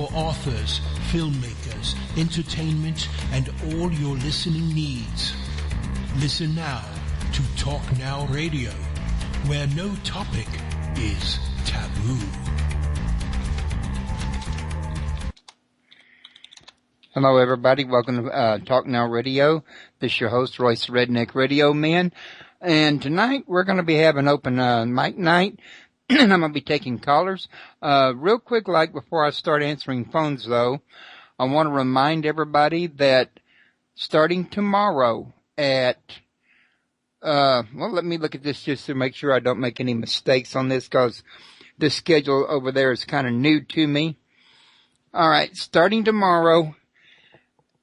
for authors, filmmakers, entertainment, and all your listening needs. Listen now to Talk Now Radio, where no topic is taboo. Hello, everybody. Welcome to Talk Now Radio. This is your host, Royce Redneck Radio Man. And tonight we're going to be having open mic night, and I'm going to be taking callers. Real quick, like before I start answering phones, though, I want to remind everybody that starting tomorrow at, let me look at this just to make sure I don't make any mistakes on this, because this schedule over there is kind of new to me. All right, starting tomorrow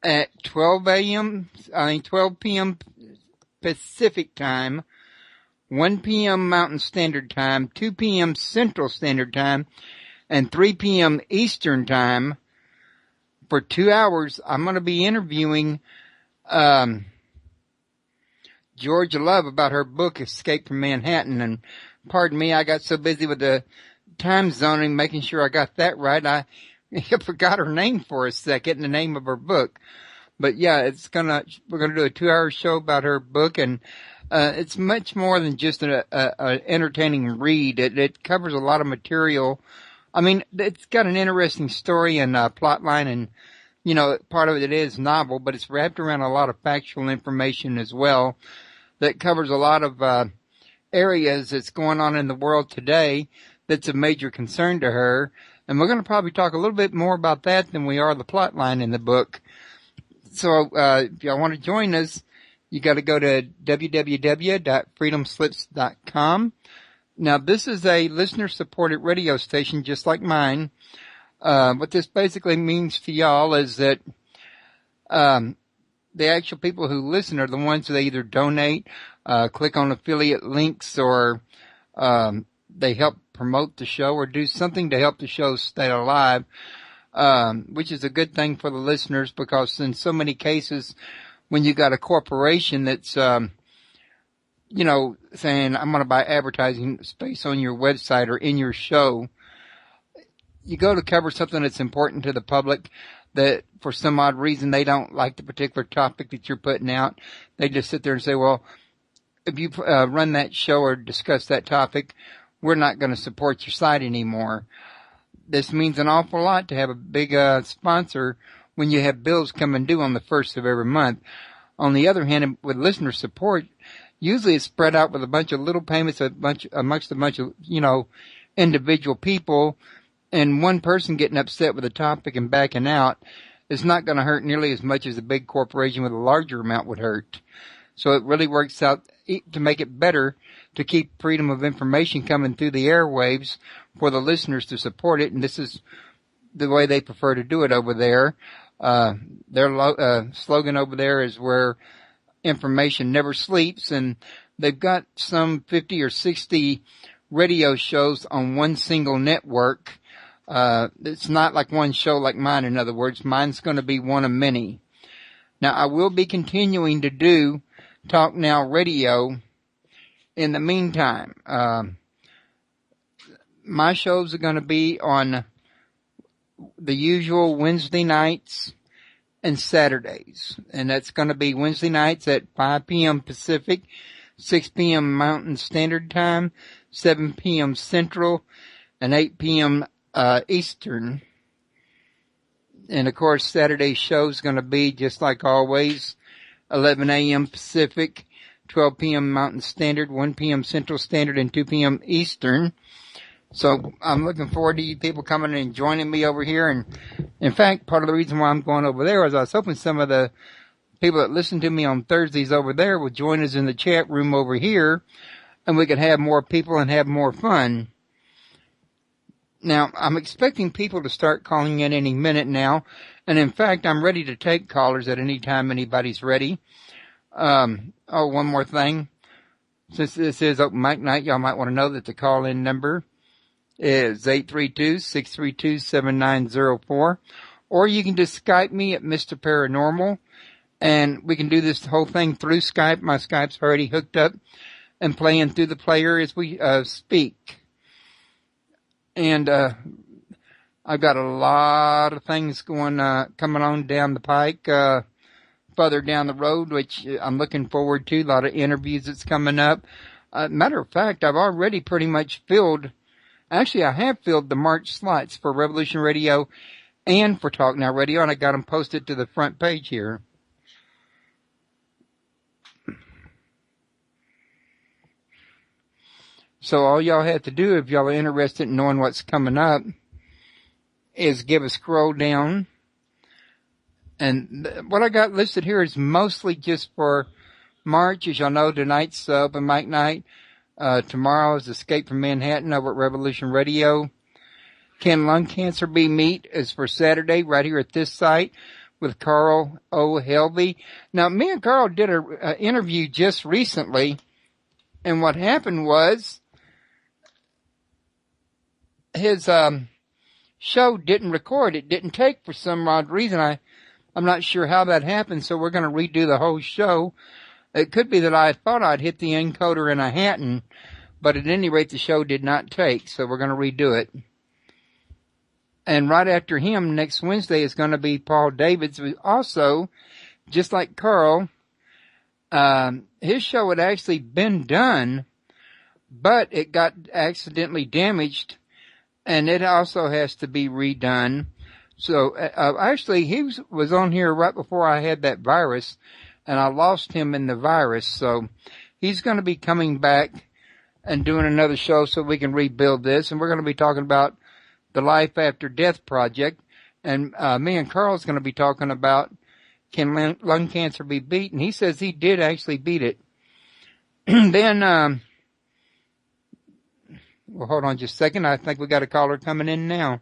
at 12 p.m. Pacific Time, 1 p.m. Mountain Standard Time, 2 p.m. Central Standard Time, and 3 p.m. Eastern Time. For 2 hours, I'm going to be interviewing Georgia Love about her book, Escape from Manhattan. And pardon me, I got so busy with the time zoning, making sure I got that right, I forgot her name for a second, the name of her book. But yeah, we're gonna do a 2-hour show about her book, and it's much more than just an entertaining read. It covers a lot of material. I mean, it's got an interesting story and plot line, and part of it is novel, but it's wrapped around a lot of factual information as well that covers a lot of areas that's going on in the world today that's a major concern to her. And we're going to probably talk a little bit more about that than we are the plot line in the book. So if y'all want to join us, you got to go to www.freedomslips.com. Now, this is a listener-supported radio station just like mine. What this basically means to y'all is that the actual people who listen are the ones that either donate, click on affiliate links, or they help promote the show or do something to help the show stay alive, which is a good thing for the listeners, because in so many cases, when you got a corporation that's, saying, I'm going to buy advertising space on your website or in your show, you go to cover something that's important to the public that for some odd reason they don't like the particular topic that you're putting out. They just sit there and say, well, if you run that show or discuss that topic, we're not going to support your site anymore. This means an awful lot to have a big sponsor when you have bills coming due on the first of every month. On the other hand, with listener support, usually it's spread out with a bunch of little payments amongst a bunch of, individual people, and one person getting upset with a topic and backing out is not going to hurt nearly as much as a big corporation with a larger amount would hurt. So it really works out to make it better to keep freedom of information coming through the airwaves for the listeners to support it. And this is the way they prefer to do it over there. Their slogan over there is where information never sleeps. And they've got some 50 or 60 radio shows on one single network. It's not like one show like mine. In other words, mine's going to be one of many. Now, I will be continuing to do Talk Now Radio in the meantime. My shows are going to be on the usual Wednesday nights and Saturdays. And that's going to be Wednesday nights at 5 p.m. Pacific, 6 p.m. Mountain Standard Time, 7 p.m. Central, and 8 p.m. Eastern. And of course, Saturday's show is going to be just like always, 11 a.m. Pacific, 12 p.m. Mountain Standard, 1 p.m. Central Standard, and 2 p.m. Eastern. So I'm looking forward to you people coming and joining me over here. And in fact, part of the reason why I'm going over there is I was hoping some of the people that listen to me on Thursdays over there would join us in the chat room over here, and we could have more people and have more fun. Now, I'm expecting people to start calling in any minute now. And in fact, I'm ready to take callers at any time anybody's ready. One more thing. Since this is open mic night, y'all might want to know that the call-in number is 832-632-7904. Or you can just Skype me at Mr. Paranormal. And we can do this whole thing through Skype. My Skype's already hooked up and playing through the player as we speak. And I've got a lot of things coming on down the pike, further down the road, which I'm looking forward to. A lot of interviews that's coming up. Matter of fact, I've already pretty much I have filled the March slots for Revolution Radio and for Talk Now Radio, and I got them posted to the front page here. So all y'all have to do, if y'all are interested in knowing what's coming up, is give a scroll down. And what I got listed here is mostly just for March. As y'all know, tonight's open mic night. Tomorrow is Escape from Manhattan over at Revolution Radio. Can Lung Cancer Be Meet is for Saturday right here at this site with Carl O. Helvey. Now, me and Carl did an interview just recently, and what happened was his show didn't record. It didn't take for some odd reason. I'm not sure how that happened, so we're going to redo the whole show. It could be that I thought I'd hit the encoder in a Hatton, but at any rate, the show did not take, so we're going to redo it. And right after him, next Wednesday, is going to be Paul Davids, who also, just like Carl, his show had actually been done, but it got accidentally damaged, and it also has to be redone. So, actually, he was on here right before I had that virus, and I lost him in the virus. So, he's going to be coming back and doing another show so we can rebuild this. And we're going to be talking about the Life After Death Project. And me and Carl's going to be talking about can lung cancer be beaten. He says he did actually beat it. Then, well, hold on just a second. I think we got a caller coming in now.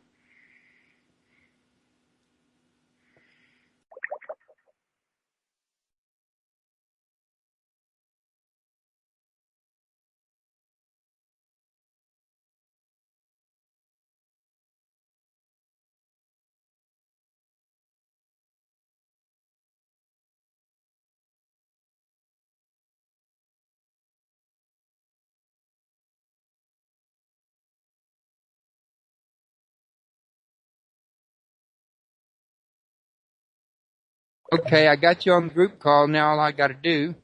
Okay, I got you on the group call. Now all I got to do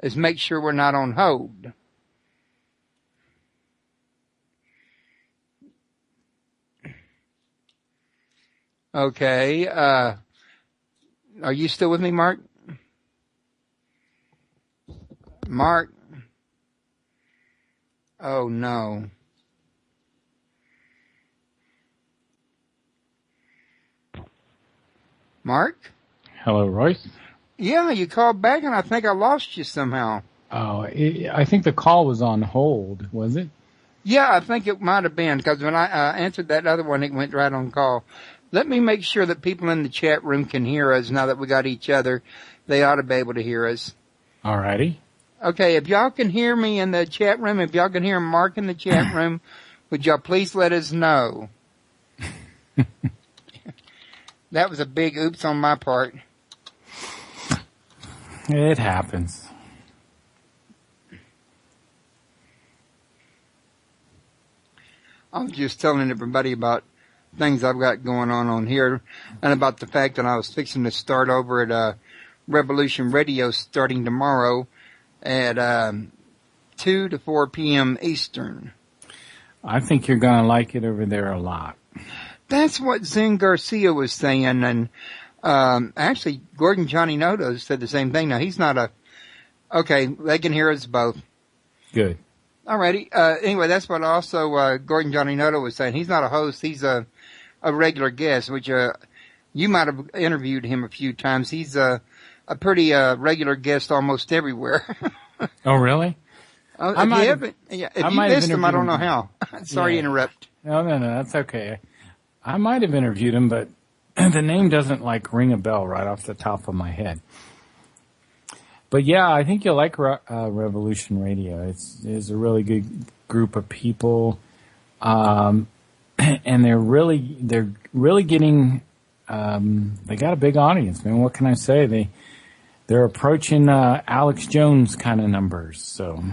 is make sure we're not on hold. Okay, are you still with me, Mark? Mark? Oh, no. Mark? Hello, Royce. Yeah, you called back and I think I lost you somehow. Oh, I think the call was on hold, was it? Yeah, I think it might have been, because when I answered that other one, it went right on call. Let me make sure that people in the chat room can hear us now that we got each other. They ought to be able to hear us. All righty. Okay, if y'all can hear me in the chat room, if y'all can hear Mark in the chat room, would y'all please let us know? That was a big oops on my part. It happens. I'm just telling everybody about things I've got going on here, and about the fact that I was fixing to start over at Revolution Radio starting tomorrow at 2 to 4 p.m. Eastern. I think you're going to like it over there a lot. That's what Zen Garcia was saying, and actually Gordon Johnny Noto said the same thing. Now, he's not okay, they can hear us both. Good. Alrighty. Anyway, that's what also Gordon Johnny Noto was saying. He's not a host. He's a regular guest, which you might have interviewed him a few times. He's a pretty regular guest almost everywhere. Oh, really? If you missed him, I don't know how. Sorry to interrupt. No, that's okay. I might have interviewed him, but the name doesn't ring a bell right off the top of my head. But yeah, I think you'll like Revolution Radio. It's a really good group of people, and they're really getting. They got a big audience, man. What can I say? They're approaching Alex Jones kind of numbers. So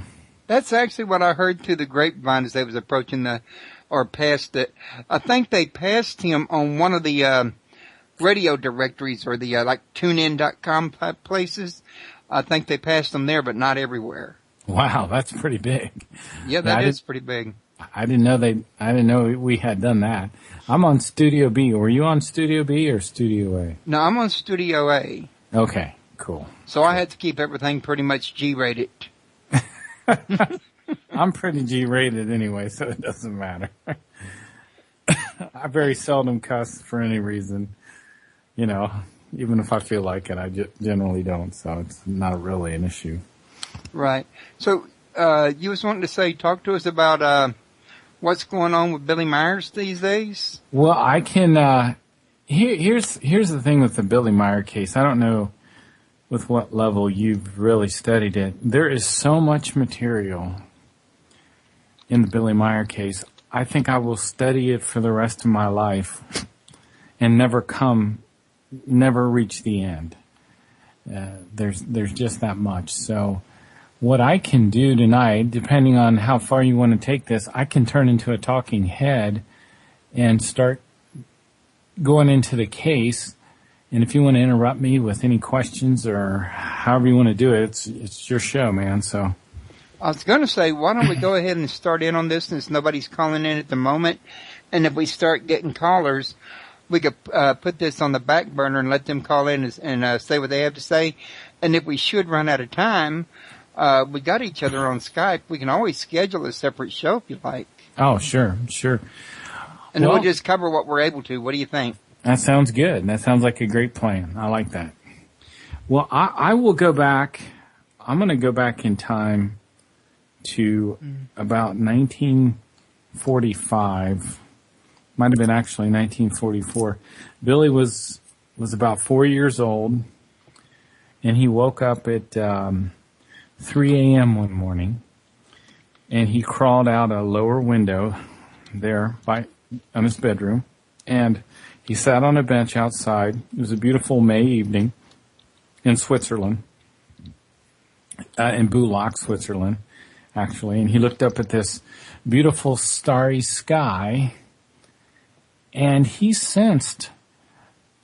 that's actually what I heard through the grapevine, as they was approaching the or passed it. I think they passed him on one of the radio directories or the like TuneIn.com type places. I think they passed him there, but not everywhere. Wow, that's pretty big. Yeah, that is pretty big. I didn't know we had done that. I'm on Studio B. Were you on Studio B or Studio A? No, I'm on Studio A. Okay, cool. So I had to keep everything pretty much G-rated. I'm pretty G-rated anyway, so it doesn't matter. I very seldom cuss for any reason. You know, even if I feel like it, I generally don't, so it's not really an issue. Right. So, you was wanting to talk to us about, what's going on with Billy Myers these days? Well, I can, here's the thing with the Billy Meyer case. I don't know with what level you've really studied it. There is so much material in the Billy Meyer case. I think I will study it for the rest of my life and never reach the end. There's just that much. So what I can do tonight, depending on how far you want to take this, I can turn into a talking head and start going into the case. And if you want to interrupt me with any questions or however you want to do it, it's your show, man. So I was going to say, why don't we go ahead and start in on this since nobody's calling in at the moment. And if we start getting callers, we could put this on the back burner and let them call in and say what they have to say. And if we should run out of time, we got each other on Skype. We can always schedule a separate show if you like. Oh, sure. And then we'll just cover what we're able to. What do you think? That sounds good. That sounds like a great plan. I like that. Well, I will go back. I'm going to go back in time to about 1945. Might have been actually 1944. Billy was about 4 years old, and he woke up at 3 a.m. one morning, and he crawled out a lower window there on his bedroom, and he sat on a bench outside. It was a beautiful May evening in Switzerland, in Bulak, Switzerland, actually, and he looked up at this beautiful starry sky, and he sensed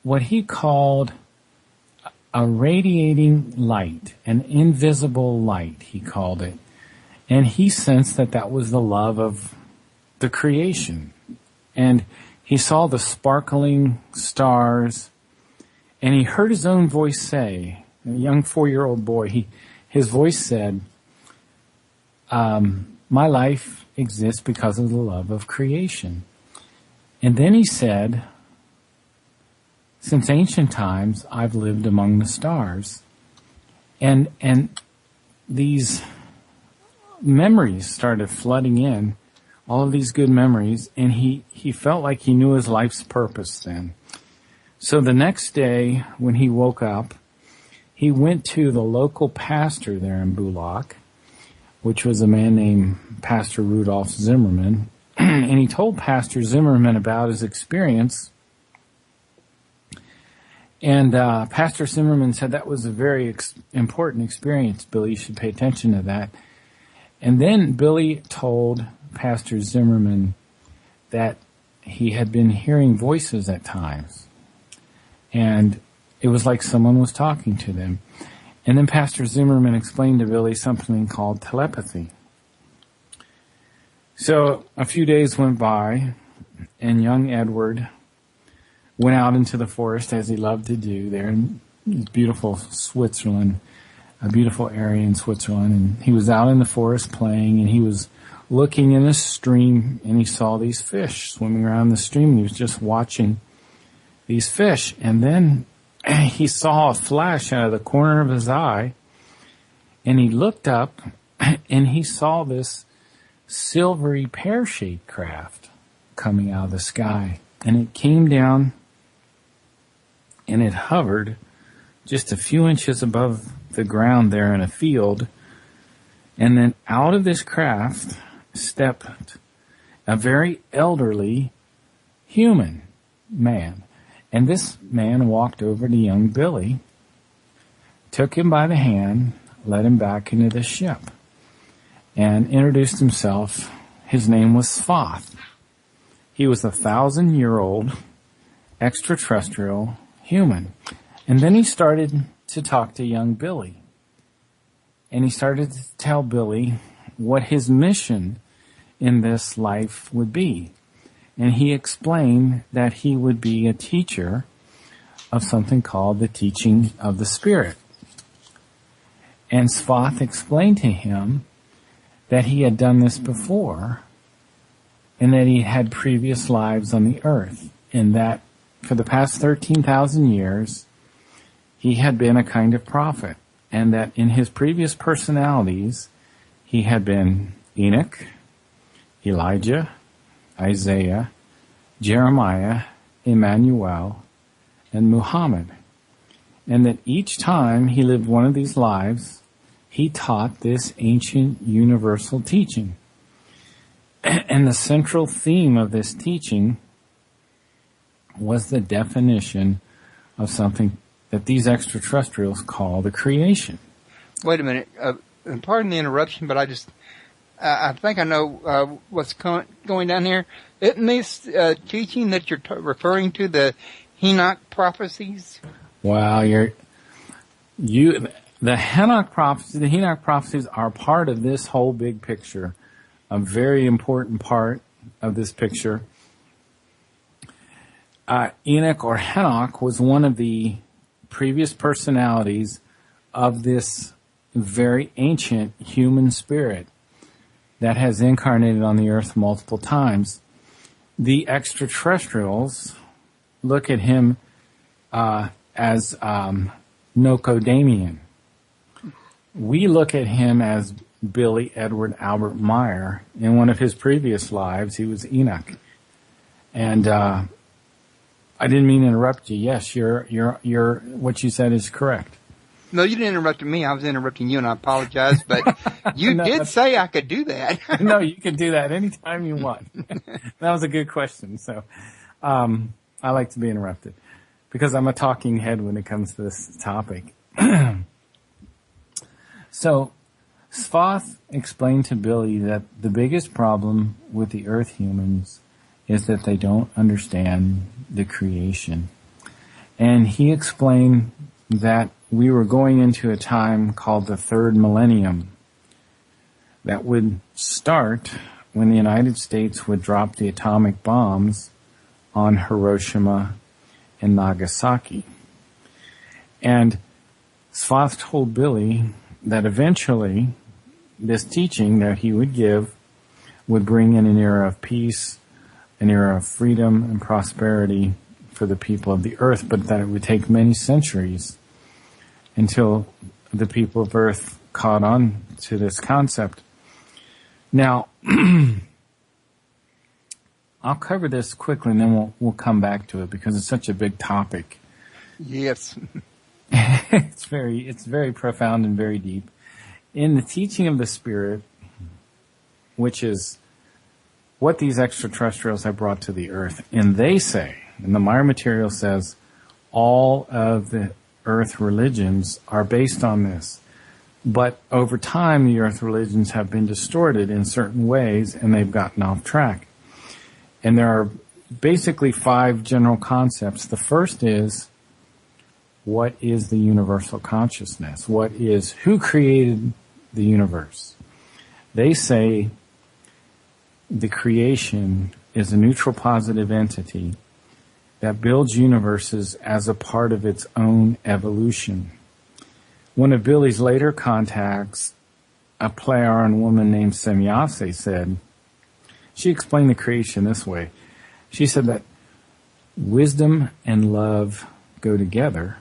what he called a radiating light, an invisible light, he called it. And he sensed that was the love of the creation. And he saw the sparkling stars, and he heard his own voice say, a young 4-year-old boy, his voice said, my life exists because of the love of creation. And then he said, since ancient times, I've lived among the stars. And these memories started flooding in, all of these good memories, and he felt like he knew his life's purpose then. So the next day, when he woke up, he went to the local pastor there in Bulak, which was a man named Pastor Rudolf Zimmerman, and he told Pastor Zimmerman about his experience. And Pastor Zimmerman said that was a very important experience, Billy. You should pay attention to that. And then Billy told Pastor Zimmerman that he had been hearing voices at times. And it was like someone was talking to them. And then Pastor Zimmerman explained to Billy something called telepathy. So a few days went by, and young Edward went out into the forest, as he loved to do there in beautiful Switzerland, a beautiful area in Switzerland. And he was out in the forest playing, and he was looking in a stream, and he saw these fish swimming around the stream, and he was just watching these fish. And then he saw a flash out of the corner of his eye, and he looked up, and he saw this silvery pear-shaped craft coming out of the sky. And it came down, and it hovered just a few inches above the ground there in a field. And then out of this craft stepped a very elderly human man. And this man walked over to young Billy, took him by the hand, led him back into the ship, and introduced himself. His name was Svath. He was a 1,000-year-old extraterrestrial human. And then he started to talk to young Billy. And he started to tell Billy what his mission in this life would be. And he explained that he would be a teacher of something called the teaching of the Spirit. And Svath explained to him that he had done this before and that he had previous lives on the earth, and that for the past 13,000 years he had been a kind of prophet, and that in his previous personalities he had been Enoch, Elijah, Isaiah, Jeremiah, Emmanuel, and Muhammad. And that each time he lived one of these lives, he taught this ancient universal teaching. And the central theme of this teaching was the definition of something that these extraterrestrials call the creation. Wait a minute. And pardon the interruption, but I think I know what's going down here. Isn't this teaching that you're referring to the Enoch prophecies? Well, the Enoch prophecies are part of this whole big picture, a very important part of this picture. Enoch or Enoch was one of the previous personalities of this very ancient human spirit that has incarnated on the earth multiple times. The extraterrestrials look at him as Nocodamian. We look at him as Billy Edward Albert Meyer. In one of his previous lives, he was Enoch. And I didn't mean to interrupt you. Yes, you're what you said is correct. No, you didn't interrupt me. I was interrupting you, and I apologize. But you did say I could do that. No, you can do that anytime you want. That was a good question. So I like to be interrupted because I'm a talking head when it comes to this topic. So Svath explained to Billy that the biggest problem with the Earth humans is that they don't understand the creation. And he explained that we were going into a time called the third millennium that would start when the United States would drop the atomic bombs on Hiroshima and Nagasaki. And Svath told Billy that eventually this teaching that he would give would bring in an era of peace, an era of freedom and prosperity for the people of the earth, but that it would take many centuries until the people of earth caught on to this concept. Now, I'll cover this quickly and then we'll come back to it because it's such a big topic. Yes. It's very profound and very deep. In the teaching of the Spirit, which is what these extraterrestrials have brought to the earth, and they say, and the Meyer material says, all of the earth religions are based on this. But over time, the earth religions have been distorted in certain ways, and they've gotten off track. And there are basically 5 general concepts. The first is, what is the universal consciousness? Who created the universe? They say the creation is a neutral positive entity that builds universes as a part of its own evolution. One of Billy's later contacts, a Plejaren woman named Semjase, said, she explained the creation this way. She said that wisdom and love go together,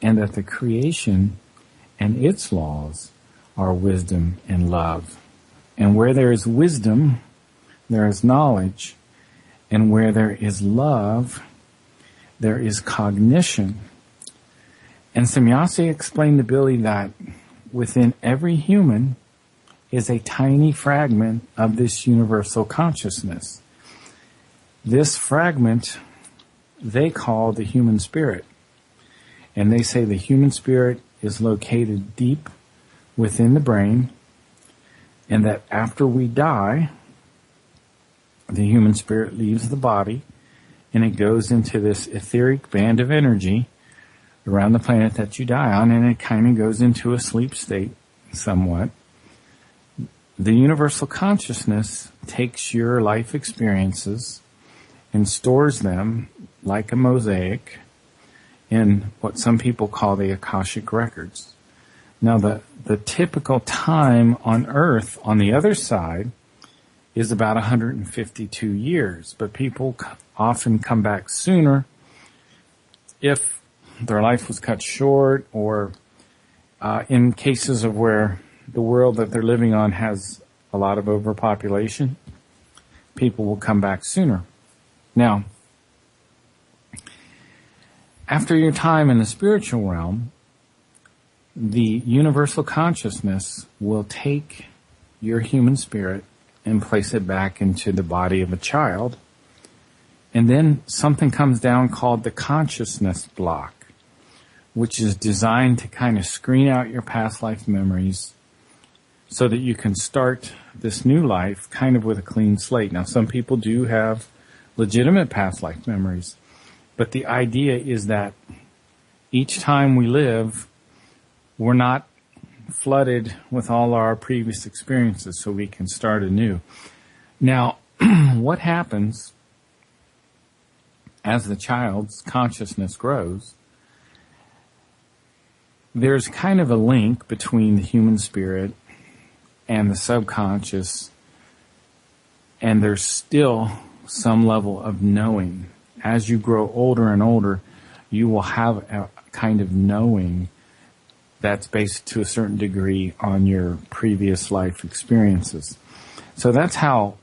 and that the creation and its laws are wisdom and love. And where there is wisdom, there is knowledge. And where there is love, there is cognition. And Semjase explained to Billy that within every human is a tiny fragment of this universal consciousness. This fragment they call the human spirit. And they say the human spirit is located deep within the brain, and that after we die, the human spirit leaves the body and it goes into this etheric band of energy around the planet that you die on, and it kind of goes into a sleep state somewhat. The universal consciousness takes your life experiences and stores them like a mosaic in what some people call the Akashic records. Now, the typical time on Earth on the other side is about 152 years, but people often come back sooner if their life was cut short, or in cases of where the world that they're living on has a lot of overpopulation, people will come back sooner. Now, after your time in the spiritual realm, the universal consciousness will take your human spirit and place it back into the body of a child. And then something comes down called the consciousness block, which is designed to kind of screen out your past life memories so that you can start this new life kind of with a clean slate. Now, some people do have legitimate past life memories, but the idea is that each time we live, we're not flooded with all our previous experiences, so we can start anew. Now, what happens as the child's consciousness grows? There's kind of a link between the human spirit and the subconscious, and there's still some level of knowing. As you grow older and older, you will have a kind of knowing that's based to a certain degree on your previous life experiences. So that's how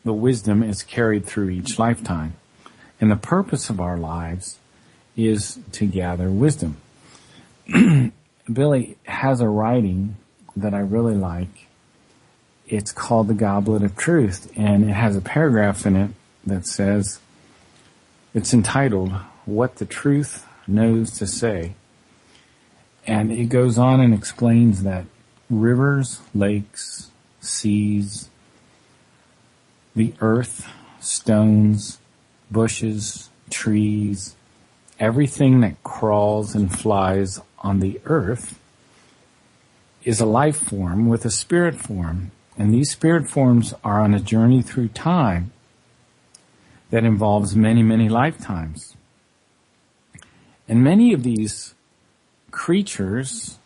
the wisdom is carried through each lifetime. And the purpose of our lives is to gather wisdom. Billy has a writing that I really like. It's called The Goblet of Truth, and it has a paragraph in it that says, it's entitled, What the Truth Knows to Say. And it goes on and explains that rivers, lakes, seas, the earth, stones, bushes, trees, everything that crawls and flies on the earth is a life form with a spirit form. And these spirit forms are on a journey through time that involves many, many lifetimes. And many of these creatures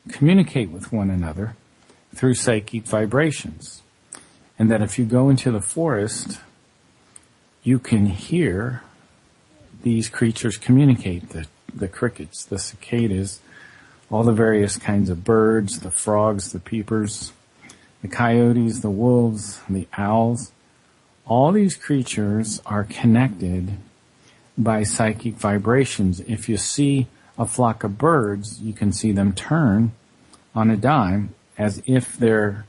communicate with one another through psychic vibrations. And that if you go into the forest, you can hear these creatures communicate, the crickets, the cicadas, all the various kinds of birds, the frogs, the peepers, the coyotes, the wolves, the owls. All these creatures are connected by psychic vibrations. If you see a flock of birds, you can see them turn on a dime as if they're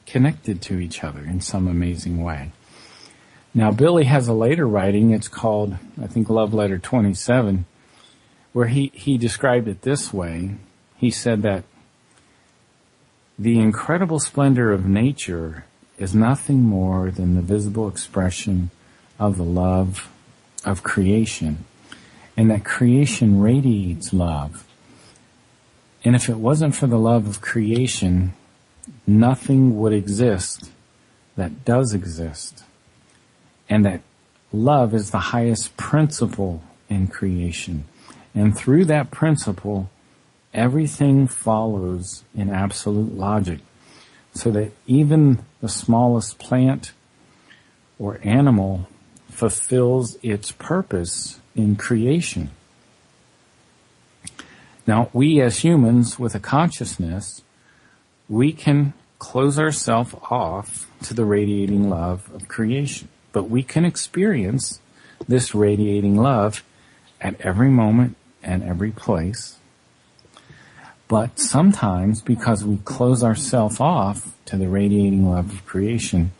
connected to each other in some amazing way. Now, Billy has a later writing, it's called, I think, Love Letter 27, where he described it this way. He said that the incredible splendor of nature is nothing more than the visible expression of the love of creation, and that creation radiates love. And if it wasn't for the love of creation, nothing would exist that does exist. And that love is the highest principle in creation. And through that principle, everything follows in absolute logic. So that even the smallest plant or animal fulfills its purpose in creation. Now, we as humans with a consciousness, we can close ourselves off to the radiating love of creation. But we can experience this radiating love at every moment and every place. But sometimes, because we close ourselves off to the radiating love of creation,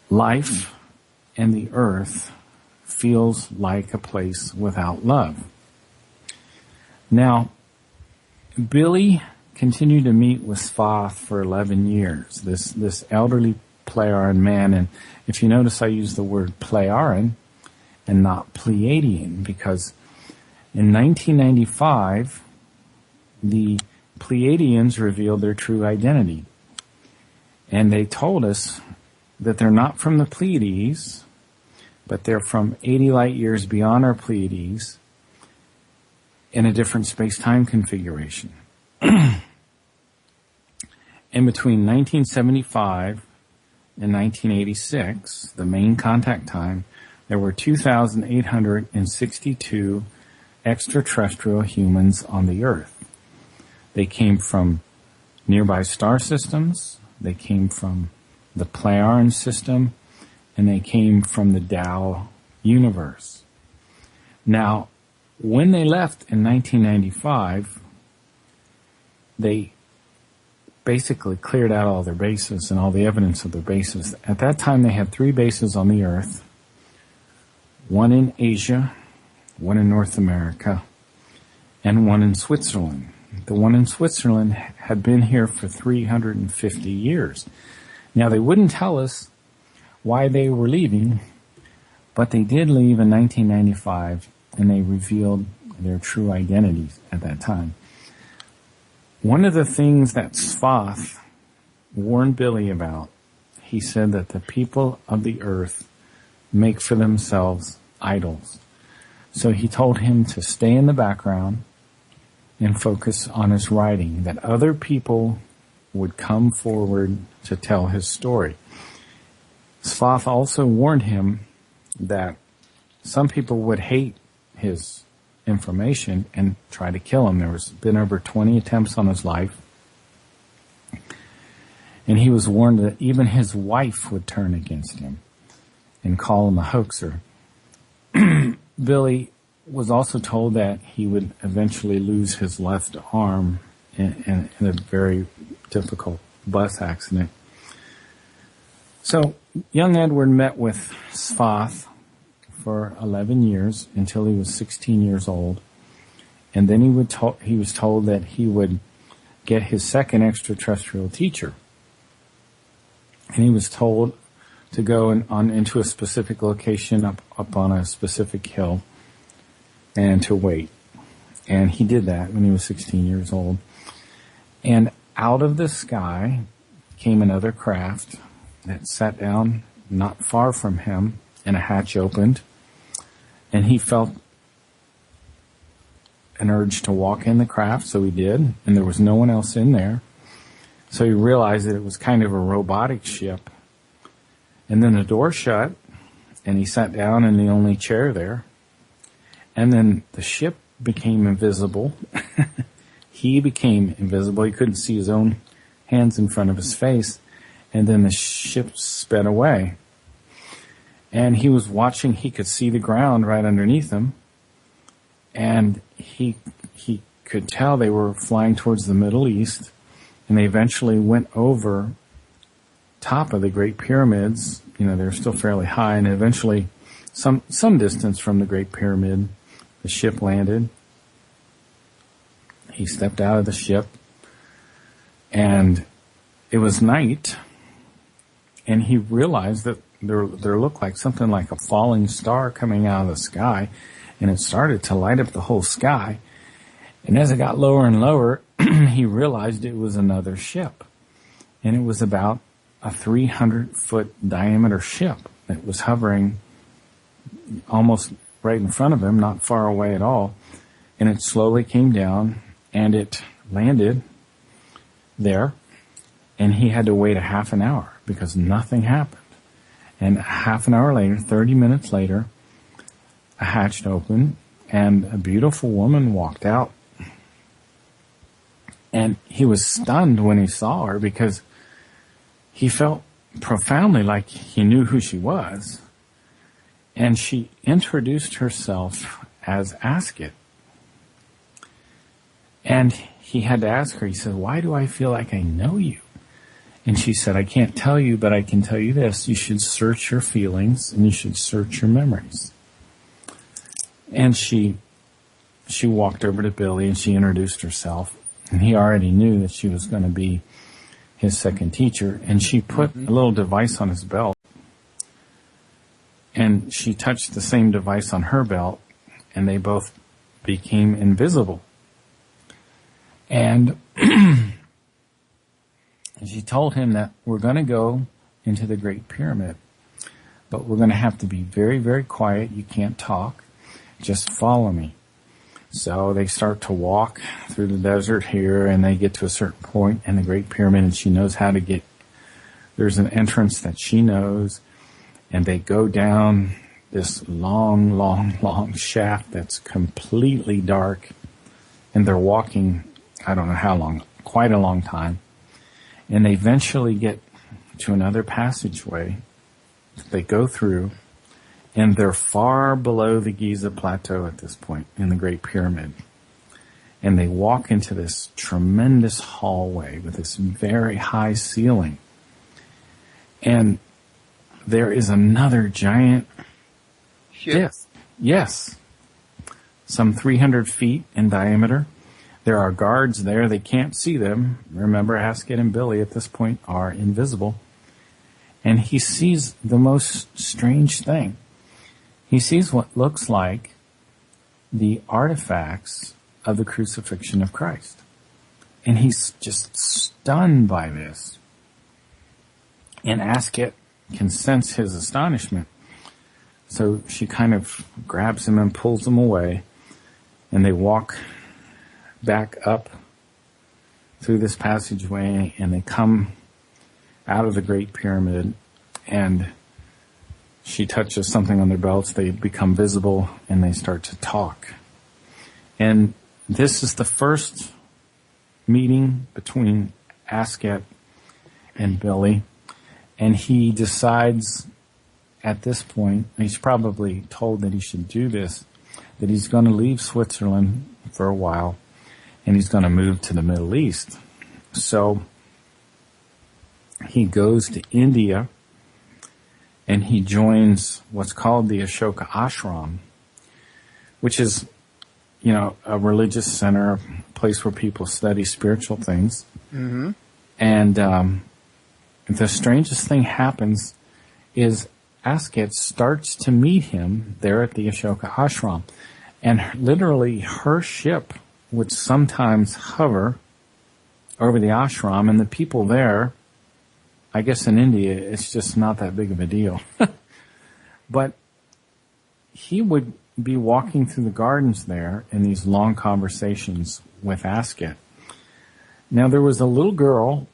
life and the earth feels like a place without love. Now, Billy continued to meet with Svath for 11 years, this elderly Plejaren man. And if you notice, I use the word Plejaren and not Pleiadian, because in 1995, the Pleiadians revealed their true identity. And they told us that they're not from the Pleiades, but they're from 80 light years beyond our Pleiades in a different space-time configuration. In between 1975 and 1986, the main contact time, there were 2,862 extraterrestrial humans on the Earth. They came from nearby star systems, they came from the Plejaren system, and they came from the Tao universe. Now, when they left in 1995, they basically cleared out all their bases and all the evidence of their bases. At that time, they had 3 bases on the Earth, one in Asia, one in North America, and one in Switzerland. The one in Switzerland had been here for 350 years. Now, they wouldn't tell us why they were leaving, but they did leave in 1995, and they revealed their true identities at that time. One of the things that Svath warned Billy about, he said that the people of the earth make for themselves idols. So he told him to stay in the background and focus on his writing, that other people would come forward to tell his story. Svath also warned him that some people would hate his information and try to kill him. There was been over 20 attempts on his life. And he was warned that even his wife would turn against him and call him a hoaxer. Billy was also told that he would eventually lose his left arm in a very difficult bus accident. So young Edward met with Svath for 11 years until he was 16 years old. And then he was told that he would get his second extraterrestrial teacher. And he was told to go into a specific location up on a specific hill and to wait. And he did that when he was 16 years old. And out of the sky came another craft that sat down not far from him, and a hatch opened. And he felt an urge to walk in the craft, so he did. And there was no one else in there. So he realized that it was kind of a robotic ship. And then the door shut, and he sat down in the only chair there. And then the ship became invisible. He became invisible. He couldn't see his own hands in front of his face. And then the ship sped away. And he was watching. He could see the ground right underneath him. And he could tell they were flying towards the Middle East. And they eventually went over top of the Great Pyramids. You know, they're still fairly high. And eventually, some distance from the Great Pyramid, the ship landed. He stepped out of the ship. And it was night. And he realized that there looked like something like a falling star coming out of the sky. And it started to light up the whole sky. And as it got lower and lower, he realized it was another ship. And it was about a 300-foot diameter ship that was hovering almost right in front of him, not far away at all. And it slowly came down, and it landed there. And he had to wait a half an hour because nothing happened. And a half an hour later, 30 minutes later, a hatch opened, and a beautiful woman walked out. And he was stunned when he saw her because he felt profoundly like he knew who she was. And she introduced herself as Askit. And he had to ask her, he said, "Why do I feel like I know you?" And she said, "I can't tell you, but I can tell you this. You should search your feelings and you should search your memories." And she walked over to Billy and she introduced herself. And he already knew that she was going to be his second teacher, and she put a little device on his belt, and she touched the same device on her belt, and they both became invisible. And she told him that we're going to go into the Great Pyramid, but we're going to have to be very, very quiet. You can't talk. Just follow me. So they start to walk through the desert here, and they get to a certain point in the Great Pyramid, and she knows how to get, there's an entrance that she knows, and they go down this long shaft that's completely dark, and they're walking, I don't know how long, quite a long time, and they eventually get to another passageway that they go through, and they're far below the Giza Plateau at this point in the Great Pyramid. And they walk into this tremendous hallway with this very high ceiling. And there is another giant disc. Yes. Some 300 feet in diameter. There are guards there. They can't see them. Remember, Asket and Billy at this point are invisible. And he sees the most strange thing. He sees what looks like the artifacts of the crucifixion of Christ. And he's just stunned by this. And Asket can sense his astonishment. So she kind of grabs him and pulls him away. And they walk back up through this passageway, and they come out of the Great Pyramid, and she touches something on their belts. They become visible, and they start to talk. And this is the first meeting between Asket and Billy, and he decides at this point, he's probably told that he should do this, that he's going to leave Switzerland for a while, and he's going to move to the Middle East. So he goes to India, and he joins what's called the Ashoka Ashram, which is, you know, a religious center, a place where people study spiritual things. Mm-hmm. And the strangest thing happens is Asket starts to meet him there at the Ashoka Ashram. And literally her ship would sometimes hover over the ashram, and the people there, I guess in India, it's just not that big of a deal. But he would be walking through the gardens there in these long conversations with Asket. Now, there was a little girl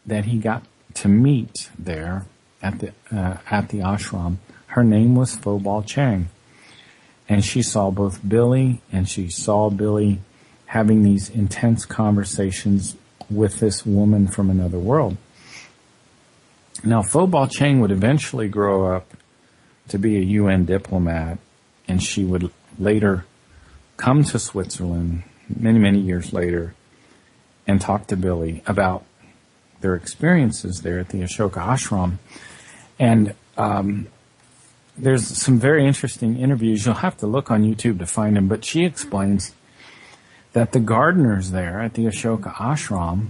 that he got to meet there at the ashram. Her name was Phobal Chang. And she saw both Billy, and she saw Billy having these intense conversations with this woman from another world. Now, Phobal Chang would eventually grow up to be a UN diplomat, and she would later come to Switzerland many, many years later and talk to Billy about their experiences there at the Ashoka Ashram. And there's some very interesting interviews. You'll have to look on YouTube to find them, but she explains that the gardeners there at the Ashoka Ashram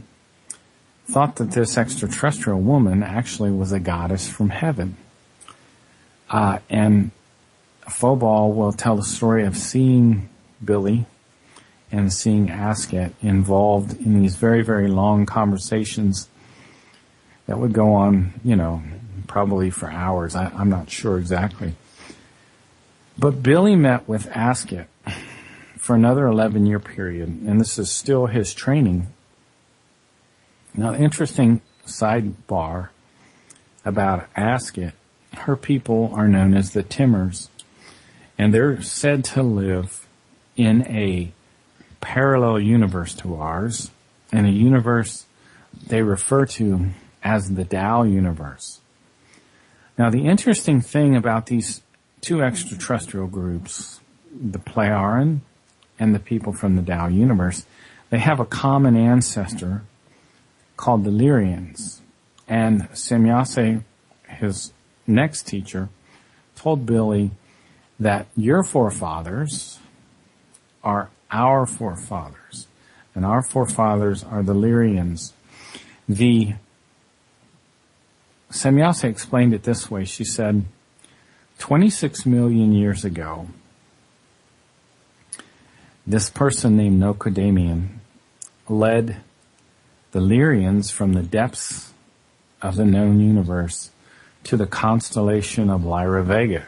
thought that this extraterrestrial woman actually was a goddess from heaven. And Phobal will tell the story of seeing Billy and seeing Asket involved in these very, very long conversations that would go on, you know, probably for hours. I'm not sure exactly. But Billy met with Asket for another 11-year period, and this is still his training. Now, interesting sidebar about Asket, her people are known as the Timmers, and they're said to live in a parallel universe to ours, and a universe they refer to as the Tao universe. Now, the interesting thing about these two extraterrestrial groups, the Plejaren and the people from the Tao universe, they have a common ancestor called the Lyrians. And Semyase, his next teacher, told Billy that your forefathers are our forefathers, and our forefathers are the Lyrians. The Semjase explained it this way. She said, 26 million years ago, this person named Nocodamian led the Lyrians from the depths of the known universe to the constellation of Lyra Vega,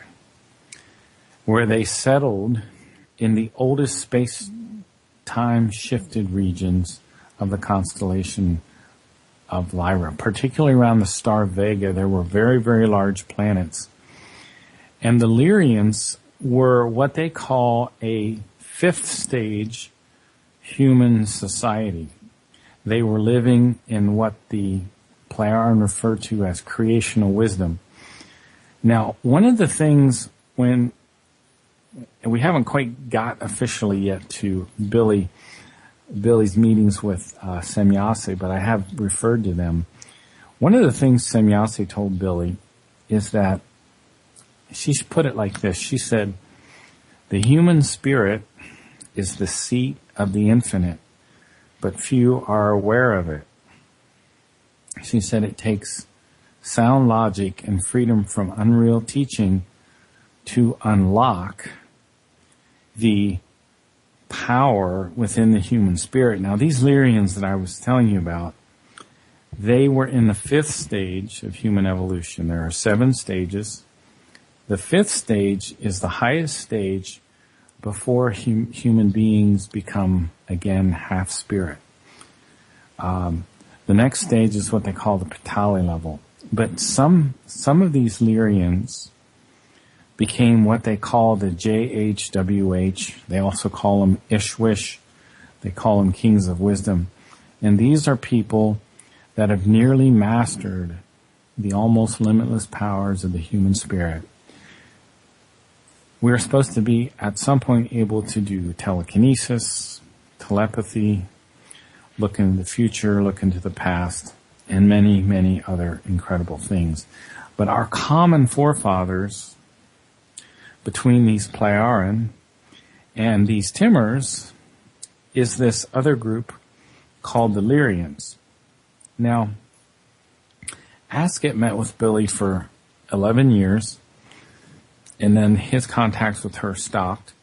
where they settled in the oldest space-time shifted regions of the constellation of Lyra. Particularly around the star Vega, there were very, very large planets. And the Lyrians were what they call a fifth stage human society. They were living in what the Plejaren referred to as creational wisdom. Now, one of the things and we haven't quite got officially yet to Billy's meetings with Semjase, but I have referred to them. One of the things Semjase told Billy is that she put it like this. She said, the human spirit is the seat of the infinite, but few are aware of it. She said it takes sound logic and freedom from unreal teaching to unlock the power within the human spirit. Now, these Lyrians that I was telling you about, they were in the fifth stage of human evolution. There are 7 stages. The fifth stage is the highest stage before human beings become, again, half spirit. The next stage is what they call the Patali level. But some of these Lyrians became what they call the JHWH. They also call them Ishwish. They call them Kings of Wisdom. And these are people that have nearly mastered the almost limitless powers of the human spirit. We're supposed to be at some point able to do telekinesis, telepathy, look into the future, look into the past, and many, many other incredible things. But our common forefathers between these Plejaren and these Timmers is this other group called the Lyrians. Now, Asket met with Billy for 11 years, and then his contacts with her stopped.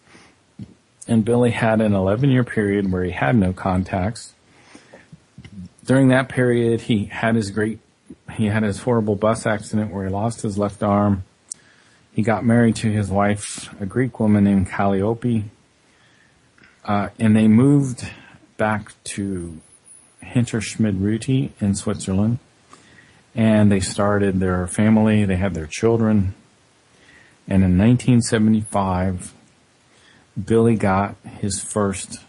And Billy had an 11-year period where he had no contacts. During that period, he had his horrible bus accident where he lost his left arm. He got married to his wife, a Greek woman named Calliope, and they moved back to Hinterschmid-Ruti in Switzerland, and they started their family. They had their children, and in 1975, Billy got his first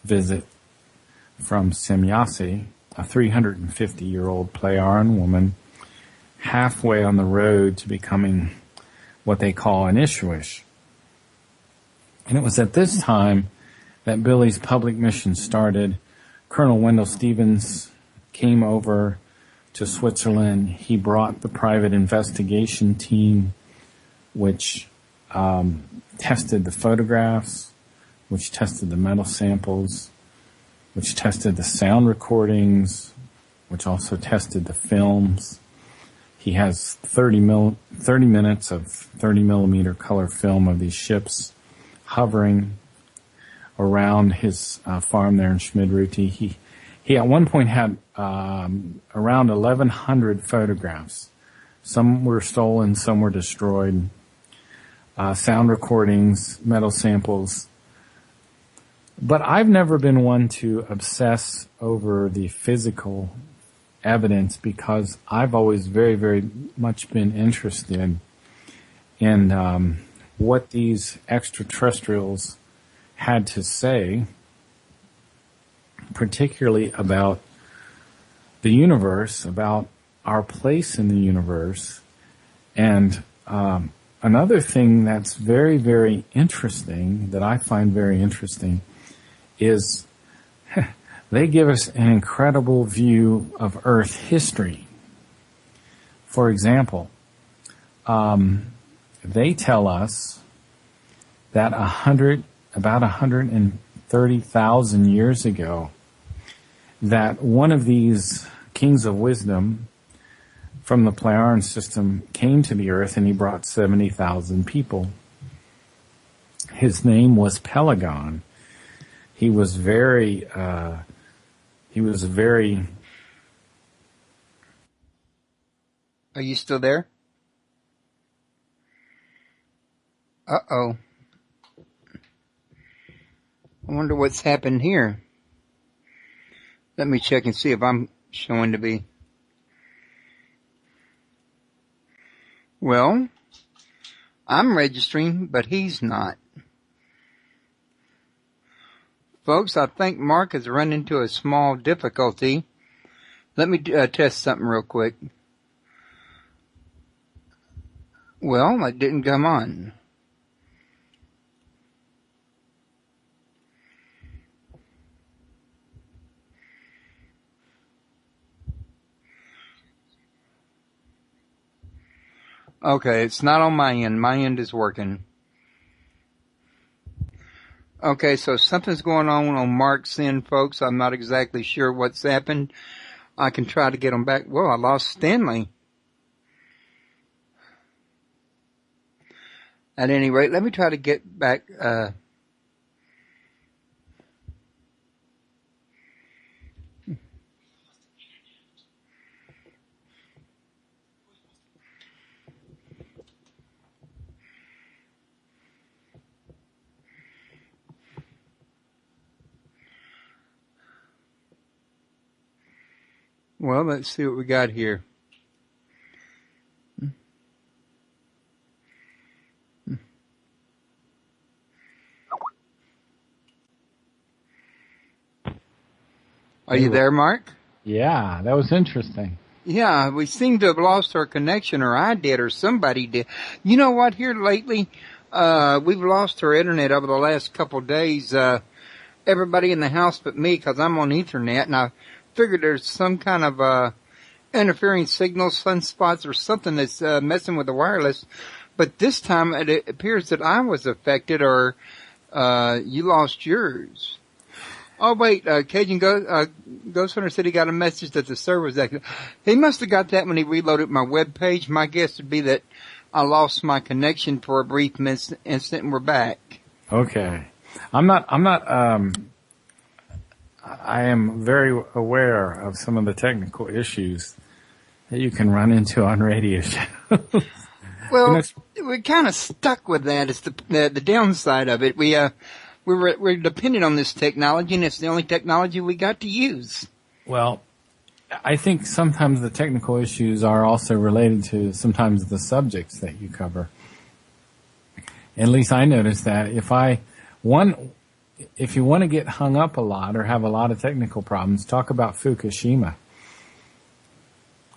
visit from Semjase, a 350-year-old Plejaren woman, halfway on the road to becoming what they call an Ishwish. And it was at this time that Billy's public mission started. Colonel Wendell Stevens came over to Switzerland. He brought the private investigation team, which tested the photographs, which tested the metal samples, which tested the sound recordings, which also tested the films. He has 30 minutes of 30 millimeter color film of these ships hovering around his farm there in Schmid-Ruti. He at one point had around 1,100 photographs. Some were stolen, some were destroyed. Sound recordings, metal samples. But I've never been one to obsess over the physical evidence because I've always very, very much been interested in what these extraterrestrials had to say, particularly about the universe, about our place in the universe. And another thing that's very, very interesting, that I find very interesting, is they give us an incredible view of Earth history. For example, they tell us that about 130,000 years ago, that one of these kings of wisdom from the Plejaren system came to the Earth, and he brought 70,000 people. His name was Pelagon. He was very. Are you still there? Uh-oh. I wonder what's happened here. Let me check and see if I'm showing to be. Well, I'm registering, but he's not. Folks, I think Mark has run into a small difficulty. Let me test something real quick. Well, it didn't come on. Okay, it's not on my end. My end is working. Okay, so something's going on Mark's end, folks. I'm not exactly sure what's happened. I can try to get him back. Whoa, I lost Stanley. At any rate, let me try to get back, well, let's see what we got here. Are you there, Mark? Yeah, that was interesting. Yeah, we seem to have lost our connection, or I did, or somebody did. You know what, here lately, we've lost our internet over the last couple of days. Everybody in the house but me, because I'm on Ethernet, and I figured there's some kind of interfering signal, sunspots, or something that's messing with the wireless. But this time it appears that I was affected, or you lost yours. Oh wait, Cajun Ghost Hunter said he got a message that the server was active. He must have got that when he reloaded my web page. My guess would be that I lost my connection for a brief instant, and we're back. Okay, I am very aware of some of the technical issues that you can run into on radio shows. Well, we're kind of stuck with that. It's the downside of it. We're dependent on this technology, and it's the only technology we got to use. Well, I think sometimes the technical issues are also related to sometimes the subjects that you cover. At least I noticed that if you want to get hung up a lot or have a lot of technical problems, talk about Fukushima.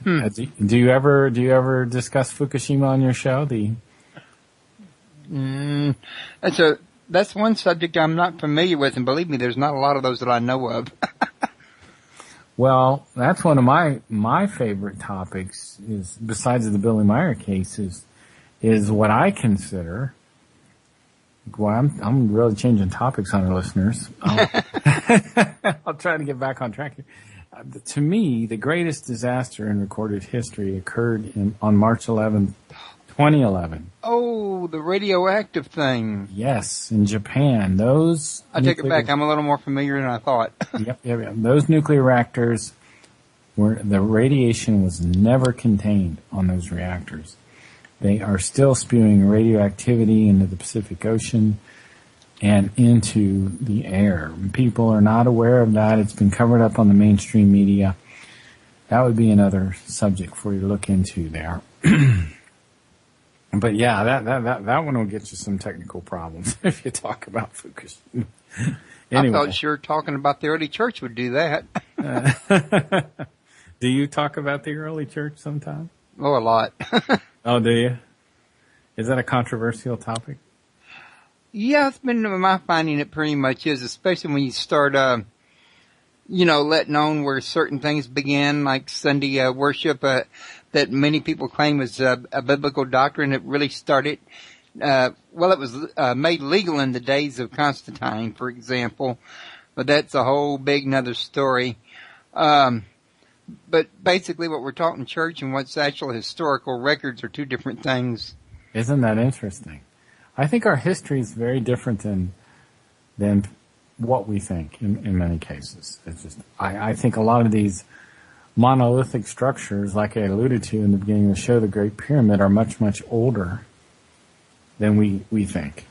Do you ever discuss Fukushima on your show? That's one subject I'm not familiar with, and believe me, there's not a lot of those that I know of. Well, that's one of my favorite topics is, besides the Billy Meyer case, is what I consider. Well, I'm really changing topics on our listeners. I'll try to get back on track here. To me, the greatest disaster in recorded history occurred on March 11th, 2011. Oh, the radioactive thing. Yes, in Japan. I take it back. I'm a little more familiar than I thought. Yep. Those nuclear reactors the radiation was never contained on those reactors. They are still spewing radioactivity into the Pacific Ocean and into the air. People are not aware of that. It's been covered up on the mainstream media. That would be another subject for you to look into there. But yeah, that one will get you some technical problems if you talk about Fukushima. Anyway. I thought sure talking about the early church would do that. Do you talk about the early church sometime? Oh, a lot. Oh, do you? Is that a controversial topic? Yeah, it's been my finding it pretty much is, especially when you start, letting on where certain things began, like Sunday worship, that many people claim was a biblical doctrine. It really started, it was made legal in the days of Constantine, for example, but that's a whole big another story. But But basically what we're taught in church and what's actual historical records are two different things. Isn't that interesting? I think our history is very different than what we think in many cases. It's just, I think a lot of these monolithic structures, like I alluded to in the beginning of the show, the Great Pyramid, are much, much older than we think.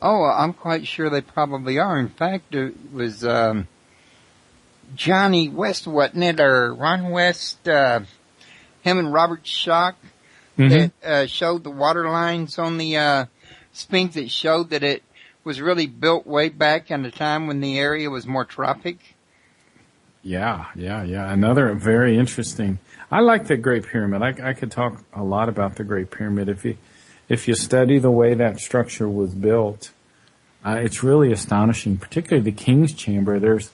Oh, I'm quite sure they probably are. In fact, it was Johnny West, wasn't it, or Ron West, him and Robert Schoch, that showed the water lines on the Sphinx that showed that it was really built way back in the time when the area was more tropic. Yeah. Another very interesting. I like the Great Pyramid. I could talk a lot about the Great Pyramid. If you study the way that structure was built, it's really astonishing. Particularly the King's Chamber. There's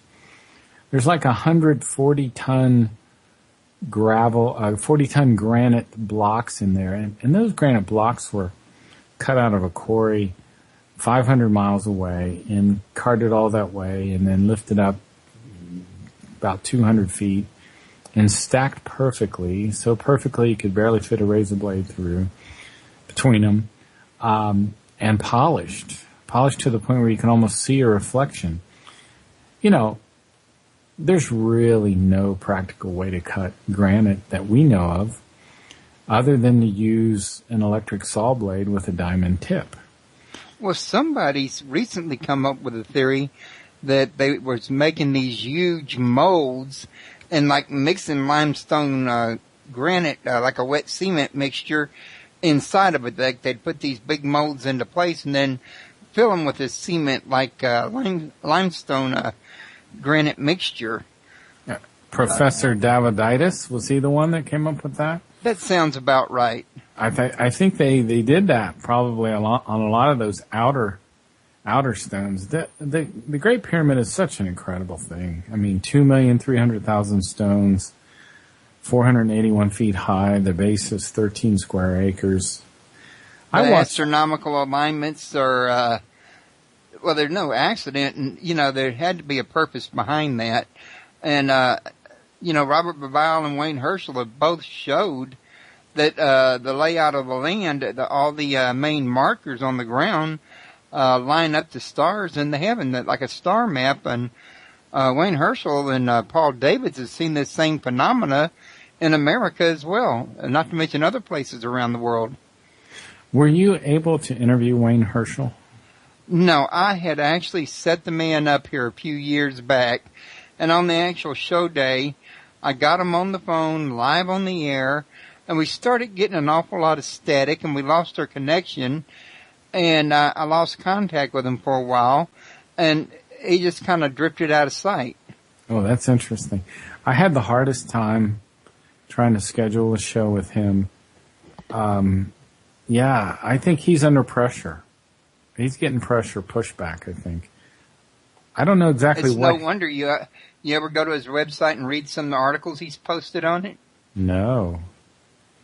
like 140-ton gravel, 40-ton granite blocks in there, and those granite blocks were cut out of a quarry 500 miles away and carted all that way, and then lifted up about 200 feet and stacked perfectly, so perfectly you could barely fit a razor blade through between them, and polished to the point where you can almost see a reflection. You know, there's really no practical way to cut granite that we know of other than to use an electric saw blade with a diamond tip. Well, somebody's recently come up with a theory that they was making these huge molds and like mixing limestone granite, like a wet cement mixture inside of it. They'd put these big molds into place and then fill them with this cement like limestone granite mixture. Professor Daviditis, was he the one that came up with that? That sounds about right. I think they did that probably on a lot of those outer stones. The Great Pyramid is such an incredible thing. I mean, 2,300,000 stones, 481 feet high. The base is 13 square acres. The astronomical alignments are, well, there's no accident, and, you know, there had to be a purpose behind that. And, you know, Robert Bauval and Wayne Herschel have both showed that the layout of the land, all the main markers on the ground line up to stars in the heaven, like a star map. And Wayne Herschel and Paul Davids have seen this same phenomena in America as well, not to mention other places around the world. Were you able to interview Wayne Herschel? No, I had actually set the man up here a few years back, and on the actual show day, I got him on the phone, live on the air, and we started getting an awful lot of static, and we lost our connection, and I lost contact with him for a while, and he just kind of drifted out of sight. Oh, that's interesting. I had the hardest time trying to schedule a show with him. Yeah, I think he's under pressure. He's getting pressure, pushback, I think. I don't know exactly what. It's no wonder you ever go to his website and read some of the articles he's posted on it? No.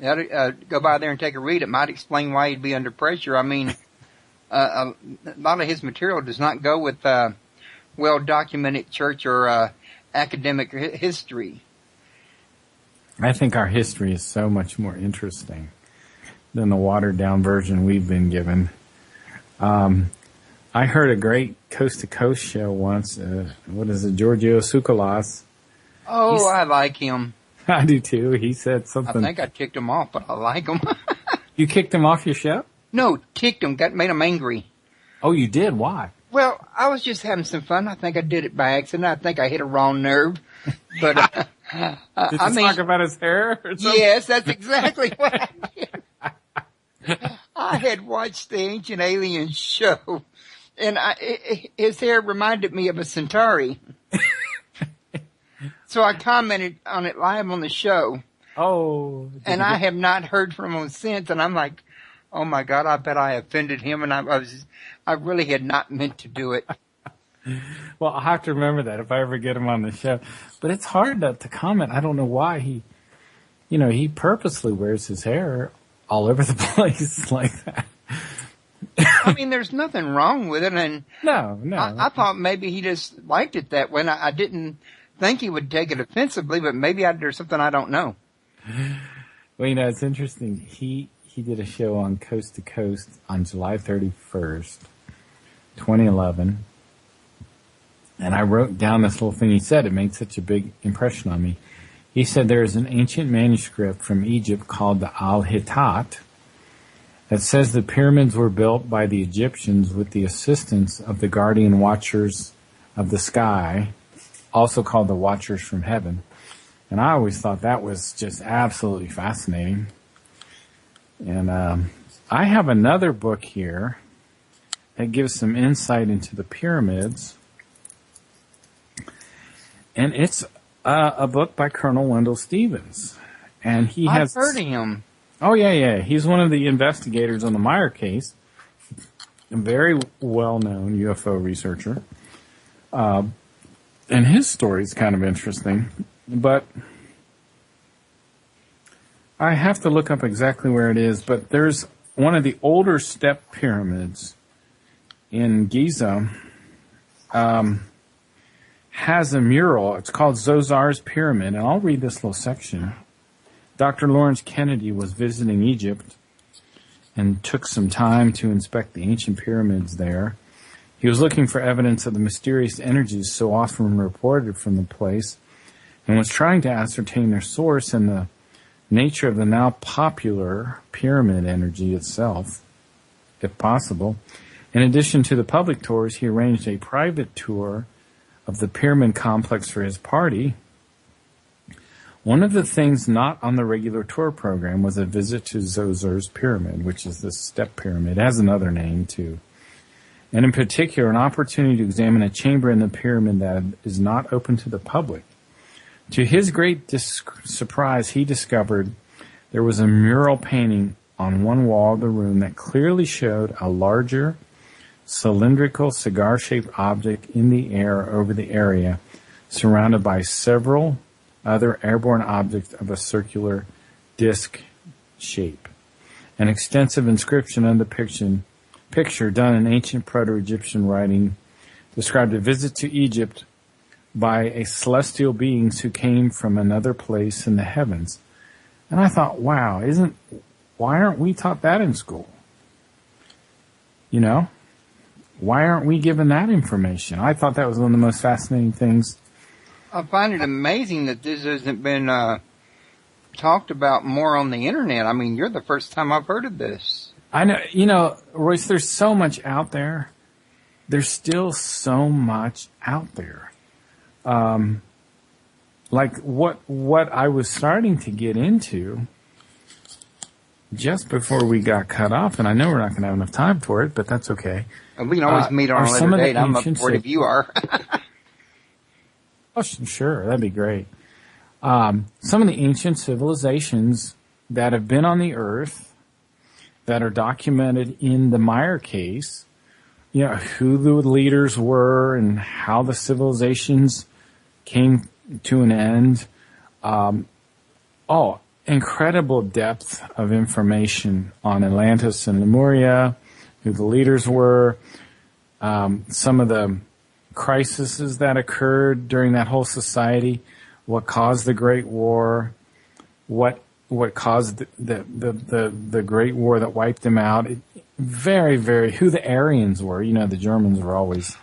You ought to, go by there and take a read. It might explain why he'd be under pressure. I mean, a lot of his material does not go with well-documented church or academic history. I think our history is so much more interesting than the watered-down version we've been given. I heard a great coast-to-coast show once. What is it, Giorgio Tsoukalos? Oh, I like him. I do too. He said something. I think I kicked him off, but I like him. You kicked him off your show? No, kicked him. Made him angry. Oh, you did? Why? Well, I was just having some fun. I think I did it by accident. I think I hit a wrong nerve. But did you talk about his hair or something? Yes, that's exactly what I did. I had watched the Ancient Aliens show, and his hair reminded me of a Centauri. So I commented on it live on the show. Oh. And I have not heard from him since, and I'm like, oh my God, I bet I offended him, and I really had not meant to do it. Well, I'll have to remember that if I ever get him on the show. But it's hard to comment. I don't know why he purposely wears his hair all over the place like that. I mean, there's nothing wrong with it, and no. I thought maybe he just liked it that way. And I didn't think he would take it offensively, but maybe there's something I don't know. Well, it's interesting. He did a show on Coast to Coast on July 31st, 2011. And I wrote down this little thing he said. It made such a big impression on me. He said there is an ancient manuscript from Egypt called the Al-Hittat that says the pyramids were built by the Egyptians with the assistance of the guardian watchers of the sky, also called the Watchers from Heaven. And I always thought that was just absolutely fascinating. And I have another book here that gives some insight into the pyramids. And it's a book by Colonel Wendell Stevens. And I've heard of him. Oh, yeah. He's one of the investigators on the Meyer case. A very well-known UFO researcher. And his story is kind of interesting. But I have to look up exactly where it is. But there's one of the older step pyramids in Giza. Has a mural. It's called Zozar's Pyramid, and I'll read this little section. Dr. Lawrence Kennedy was visiting Egypt and took some time to inspect the ancient pyramids there. He was looking for evidence of the mysterious energies so often reported from the place and was trying to ascertain their source and the nature of the now popular pyramid energy itself, if possible. In addition to the public tours, he arranged a private tour of the pyramid complex for his party. One of the things not on the regular tour program was a visit to Zozar's Pyramid, which is the step pyramid. It has another name, too. And in particular, an opportunity to examine a chamber in the pyramid that is not open to the public. To his great surprise, he discovered there was a mural painting on one wall of the room that clearly showed a larger, cylindrical, cigar-shaped object in the air over the area, surrounded by several other airborne objects of a circular disc shape. An extensive inscription on the picture done in ancient Proto-Egyptian writing described a visit to Egypt by a celestial beings who came from another place in the heavens. And I thought, wow, why aren't we taught that in school? Why aren't we given that information? I thought that was one of the most fascinating things. I find it amazing that this hasn't been talked about more on the internet. I mean, you're the first time I've heard of this. I know, Royce, there's so much out there. There's still so much out there. Like what I was starting to get into just before we got cut off, and I know we're not going to have enough time for it, but that's okay. We can always meet on a later date. I'm up for it if you are. Oh, sure. That'd be great. Some of the ancient civilizations that have been on the earth that are documented in the Meyer case, who the leaders were and how the civilizations came to an end. Incredible depth of information on Atlantis and Lemuria, who the leaders were, some of the crises that occurred during that whole society, what caused the Great War, what caused the Great War that wiped them out. Very, very, who the Aryans were. The Germans were always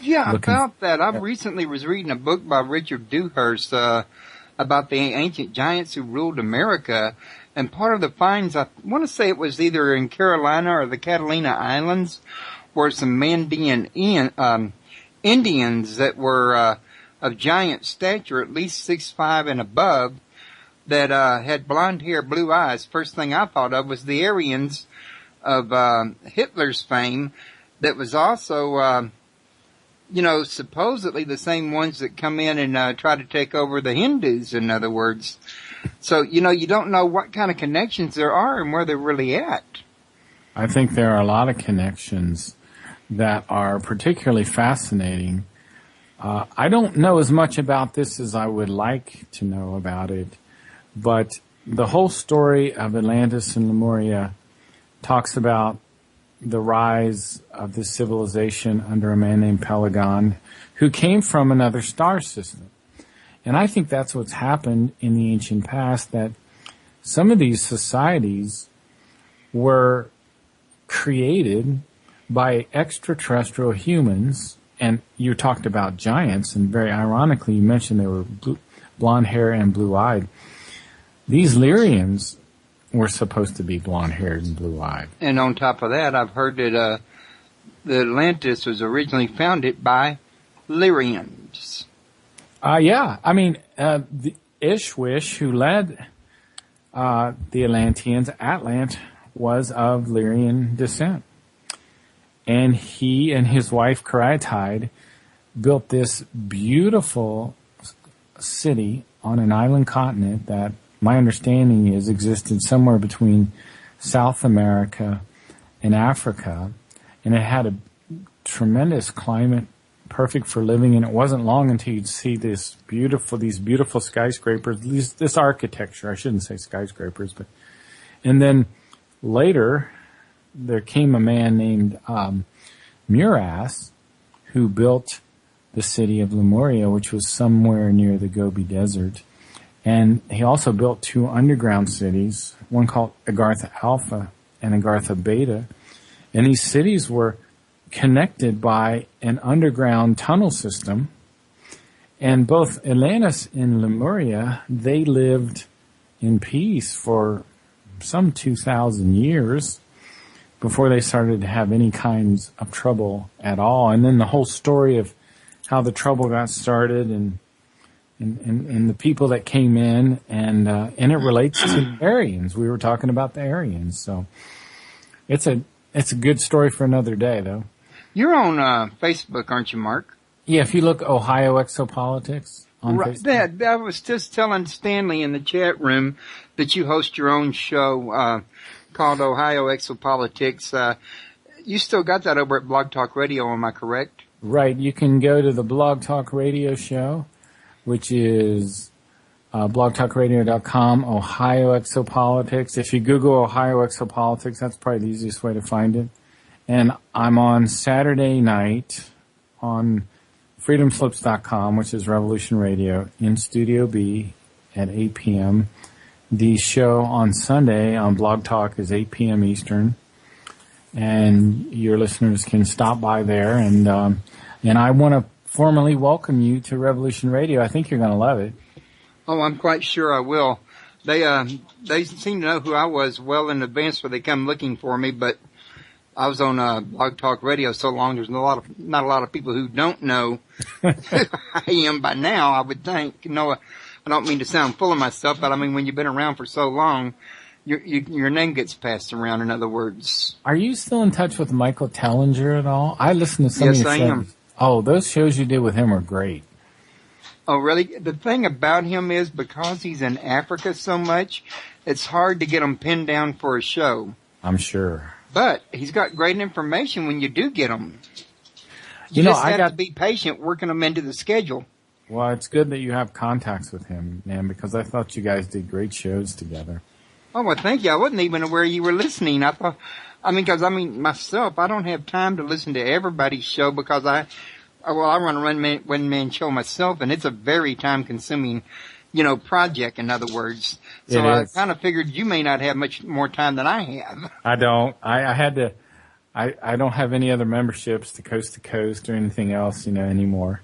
about that. I recently was reading a book by Richard Dewhurst about the ancient giants who ruled America, and part of the finds, I want to say it was either in Carolina or the Catalina Islands, were some Mandaean Indians that were of giant stature, at least 6'5" and above, that had blonde hair, blue eyes. First thing I thought of was the Aryans of Hitler's fame, that was also supposedly the same ones that come in and try to take over the Hindus, in other words. So, you don't know what kind of connections there are and where they're really at. I think there are a lot of connections that are particularly fascinating. I don't know as much about this as I would like to know about it, but the whole story of Atlantis and Lemuria talks about the rise of this civilization under a man named Pelagon, who came from another star system. And I think that's what's happened in the ancient past, that some of these societies were created by extraterrestrial humans. And you talked about giants, and very ironically, you mentioned they were blonde hair and blue-eyed. These Lyrians were supposed to be blonde-haired and blue-eyed. And on top of that, I've heard that the Atlantis was originally founded by Lyrians. Yeah. I mean, the Ishwish, who led the Atlanteans, Atlant, was of Lyrian descent. And he and his wife, Karaitide, built this beautiful city on an island continent that, my understanding is, existed somewhere between South America and Africa. And it had a tremendous climate, perfect for living. And it wasn't long until you'd see these beautiful skyscrapers, this architecture. I shouldn't say skyscrapers, but, and then later, there came a man named Muras, who built the city of Lemuria, which was somewhere near the Gobi Desert. And he also built 2 underground cities, one called Agartha Alpha and Agartha Beta. And these cities were connected by an underground tunnel system. And both Atlantis and Lemuria, they lived in peace for some 2,000 years before they started to have any kinds of trouble at all. And then the whole story of how the trouble got started and the people that came in, and it relates to Aryans. We were talking about the Aryans, so it's a good story for another day, though. You're on Facebook, aren't you, Mark? Yeah, if you look Ohio Exopolitics on Facebook. I was just telling Stanley in the chat room that you host your own show called Ohio Exopolitics. You still got that over at Blog Talk Radio, am I correct? Right. You can go to the Blog Talk Radio show, which is blogtalkradio.com, Ohio Exopolitics. If you Google Ohio Exopolitics, that's probably the easiest way to find it. And I'm on Saturday night on freedomslips.com, which is Revolution Radio, in Studio B at 8 p.m. The show on Sunday on Blog Talk is 8 p.m. Eastern. And your listeners can stop by there. And I want to formally welcome you to Revolution Radio. I think you're going to love it. Oh, I'm quite sure I will. They seem to know who I was well in advance before they come looking for me, but I was on Blog Talk Radio so long. There's not a lot of people who don't know who I am by now, I would think. No, I don't mean to sound full of myself, but I mean when you've been around for so long, your name gets passed around. In other words, are you still in touch with Michael Tellinger at all? I listened to some of your shows. Yes, I am. Oh, those shows you did with him were great. Oh, really? The thing about him is because he's in Africa so much, it's hard to get him pinned down for a show. I'm sure. But he's got great information when you do get him. You have to be patient working them into the schedule. Well, it's good that you have contacts with him, man, because I thought you guys did great shows together. Oh, well, thank you. I wasn't even aware you were listening. Because myself, I don't have time to listen to everybody's show because I run a one-man show myself, and it's a very time-consuming, project, in other words. So I kind of figured you may not have much more time than I have. I don't. I don't have any other memberships to Coast or anything else, anymore.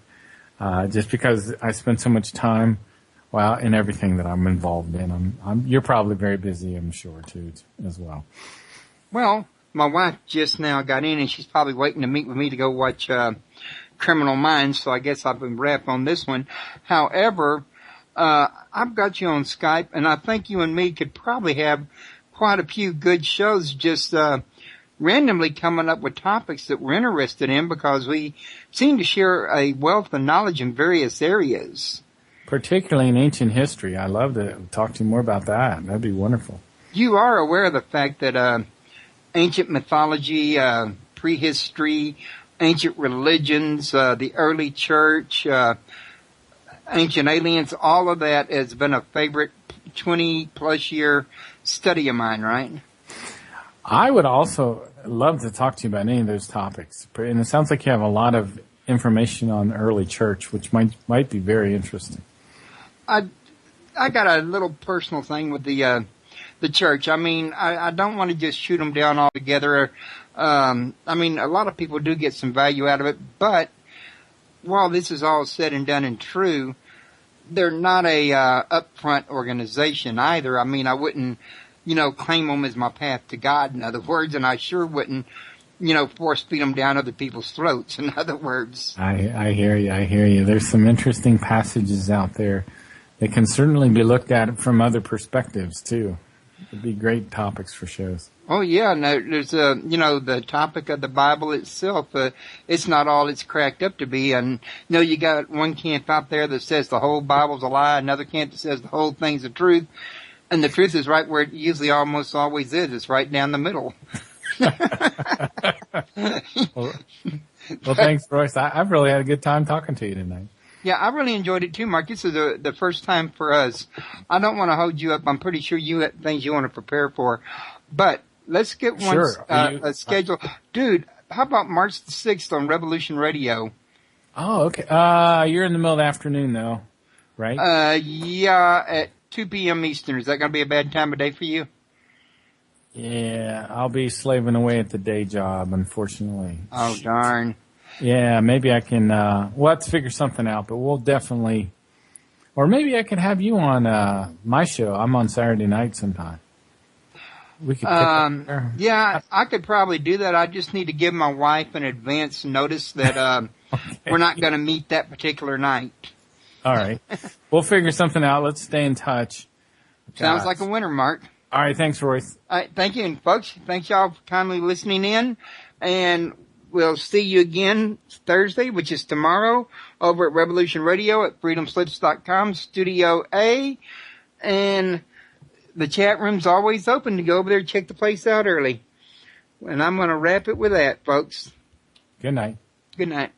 Just because I spend so much time, in everything that I'm involved in. You're probably very busy, I'm sure, too, as well. Well, my wife just now got in, and she's probably waiting to meet with me to go watch Criminal Minds, so I guess I've been wrapped on this one. However, I've got you on Skype, and I think you and me could probably have quite a few good shows just randomly coming up with topics that we're interested in because we seem to share a wealth of knowledge in various areas. Particularly in ancient history. I'd love to talk to you more about that. That'd be wonderful. You are aware of the fact that ancient mythology, prehistory, ancient religions, the early church, ancient aliens, all of that has been a favorite 20-plus year study of mine, right? I would also love to talk to you about any of those topics. And it sounds like you have a lot of information on the early church, which might be very interesting. I got a little personal thing with the church. I mean, I don't want to just shoot them down altogether. I mean, a lot of people do get some value out of it, but while this is all said and done and true, they're not a upfront organization either. I mean, I wouldn't, claim them as my path to God, in other words, and I sure wouldn't, force feed them down other people's throats, in other words. I hear you. There's some interesting passages out there that can certainly be looked at from other perspectives, too. It'd be great topics for shows. Oh, yeah. No, there's the topic of the Bible itself. It's not all it's cracked up to be. And, you got one camp out there that says the whole Bible's a lie, another camp that says the whole thing's the truth. And the truth is right where it usually almost always is. It's right down the middle. Well, thanks, Royce. I've really had a good time talking to you tonight. Yeah, I really enjoyed it too, Mark. This is the first time for us. I don't want to hold you up. I'm pretty sure you have things you want to prepare for. But let's get a schedule. Dude, how about March the 6th on Revolution Radio? Oh, okay. You're in the middle of the afternoon, though, right? Yeah, at 2 p.m. Eastern. Is that going to be a bad time of day for you? Yeah, I'll be slaving away at the day job, unfortunately. Oh, darn. Yeah, maybe I can, we'll have to figure something out, but we'll definitely, or maybe I could have you on, my show. I'm on Saturday night sometime. We could yeah, I could probably do that. I just need to give my wife an advance notice that, okay. We're not going to meet that particular night. All right. We'll figure something out. Let's stay in touch. Sounds like a winner, Mark. All right. Thanks, Royce. All right. Thank you. And folks, thanks y'all for kindly listening in. And we'll see you again Thursday, which is tomorrow, over at Revolution Radio at freedomslips.com, Studio A. And the chat room's always open to go over there and check the place out early. And I'm going to wrap it with that, folks. Good night. Good night.